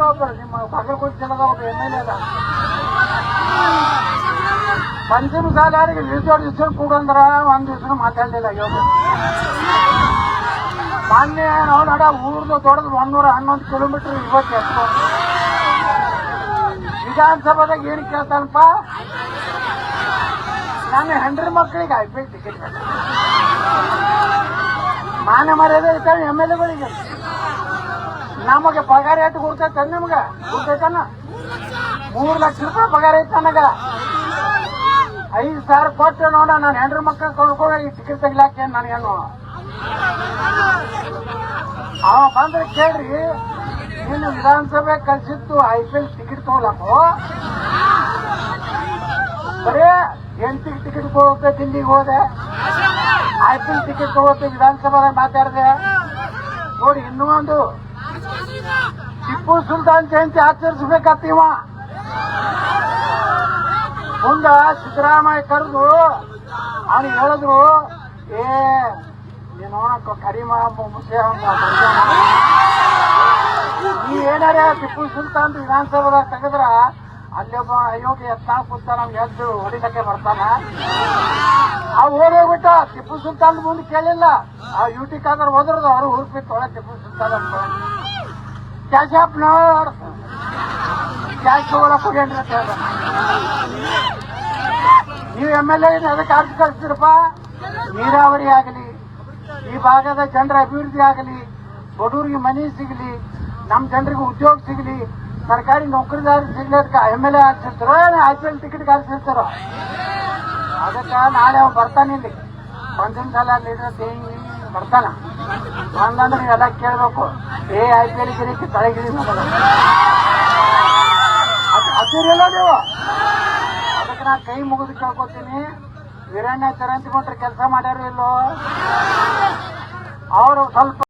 ಒಬ್ಬರು ನಿಮ್ಮ ಬಾಗಲಕೋಟೆ ಜಿಲ್ಲೆದ ಒಬ್ಬ MLA ಅದ. ಪಂಚಮ ಸಾಲಾರಿಗೆ ದಿವಸ ಕೂಡಂದ್ರ ಒಂದ್ ದಿವಸ ಮಾತಾಡಲಿಲ್ಲ. ಮಾನ್ಯ ನಾವು ನಡ ಊರ್ದು ದೊಡ್ಡದು 111 ಕಿಲೋಮೀಟರ್ ಇವತ್ತು ಎತ್ತು ವಿಧಾನಸಭಾದಾಗ ಏನ್ ಕೇಳ್ತಾನಪ್ಪ, ನನ್ನ ಹೆಂಡ್ರಿ ಮಕ್ಕಳಿಗೆ IPL ಟಿಕೆಟ್ ಬೇಕು. ಮಾನ ಮರ್ಯಾದೆ ಐತಾನೆ MLAಗಳಿಗೆ. ನಮಗೆ ಪಗಾರ ಎಷ್ಟು ಕೊಡ್ತೈತೆ ನಿಮ್ಗೆ ಕೊಡ್ತೈತನ? 3 ಲಕ್ಷ ರೂಪಾಯಿ ಪಗಾರ ಐತ ನನಗ. 5,000 ಕೊಟ್ಟು ನೋಡ ನಾನು ಹೆಂಡ್ರಿ ಮಕ್ಕಳು ಕಳ್ಕೊಂಡು ಈ ಟಿಕೆಟ್ ತೆಗಿಲಾಕೆ ನನಗೇನು. ಅವ ಬಂದ್ರೆ ಕೇಳ್ರಿ, ನೀನು ವಿಧಾನಸಭೆ ಕಳ್ಸಿದ್ದು IPL ಟಿಕೆಟ್ ತಗೊಳಕು ಬರೇ ಎಂಟಿಗೆ ಟಿಕೆಟ್ ಹೋಗುತ್ತೆ, ದಿಲ್ಲಿಗೆ ಹೋದೆ, IPL ಟಿಕೆಟ್ ತಗೋತೆ ವಿಧಾನಸಭಾದಾಗ ಮಾತಾಡಿದೆ ನೋಡಿ. ಇನ್ನೂ ಒಂದು ಟಿಪ್ಪು ಸುಲ್ತಾನ್ ಜಯಂತಿ ಆಚರಿಸಬೇಕತ್ತೀವ. ಮುಂದ ಸಿದ್ದರಾಮಯ್ಯ ಕರೆದು ಅವ್ನಿಗೆ ಹೇಳಿದ್ರು, ನೀನು ಕರೀಮ ಮುಸೆ ನೀ ಏನಾರ ಟಿಪ್ಪು ಸುಲ್ತಾನ್ ವಿಧಾನಸಭಾದಾಗ ತೆಗೆದ್ರ ಅಲ್ಲೊಬ್ಬ ಅಯೋಗ್ಯ ಎತ್ತ ಕೂತ ನಮ್ಗೆ ಎದ್ದು ಹೊಡಿಲಕ್ಕೆ ಬರ್ತಾನ. ಓಡೋಗ್ಬಿಟ್ಟ. ಟಿಪ್ಪು ಸುಲ್ತಾನ್ ಮುಂದೆ ಕೇಳಿಲ್ಲ. UT ಕಾದ್ರೆ ಹೋದ್ರದು ಅವರು ಹುರುಪಿತ್ತು ಒಳಗೆ ಟಿಪ್ಪು ಸುಲ್ತಾನ್ ಅಂತ ಕ್ಯಾಶ್ ಆಪ್ ಕ್ಯಾಶ್ ತಗೊಳಕ್ ಹೋಗ್ಯಾನ್ರಿ ಅಂತ ಹೇಳ್ದ. ನೀವು MLA ಅದಕ್ಕೆ ಅರ್ಥ ಕಳಿಸ್ತೀರಪ್ಪ. ನೀರಾವರಿ ಆಗಲಿ, ಈ ಭಾಗದ ಜನರ ಅಭಿವೃದ್ಧಿ ಆಗಲಿ, ಬಡವರಿಗೆ ಮನೆ ಸಿಗಲಿ, ನಮ್ಮ ಜನರಿಗೆ ಉದ್ಯೋಗ ಸಿಗಲಿ, ಸರ್ಕಾರಿ ನೌಕರಿದಾರ ಸಿಗಲಿ, ಅದಕ್ಕೆ MLA ಹಾಕ್ಸಿರ್ತಾರೋ IPL ಟಿಕೆಟ್ ಹಾಕ್ಸಿರ್ತಾರೋ. ಅದಕ್ಕೆ ನಾಳೆ ಅವ್ ಬರ್ತಾನೆ ಇಲ್ಲಿ. ಒಂದಿನ ಸಲ ಲೀಡರ್ ಬರ್ತಾನ ಹಂಗಂದ್ರೆ ನೀವೆಲ್ಲ ಕೇಳ್ಬೇಕು, IPL ಗಿರಿಕೆ ತಳಗಿರಿ ಹತ್ತಿರಲ್ಲ ನೀವು. ಅದಕ್ಕೆ ನಾ ಕೈ ಮುಗಿದು ಕೇಳ್ಕೊತೀನಿ, ವೀರಣ್ಣ ಚರಂತಿ ಮಟ್ರ ಕೆಲಸ ಮಾಡ್ಯಾರೋ ಇಲ್ಲೋ ಅವರು ಸ್ವಲ್ಪ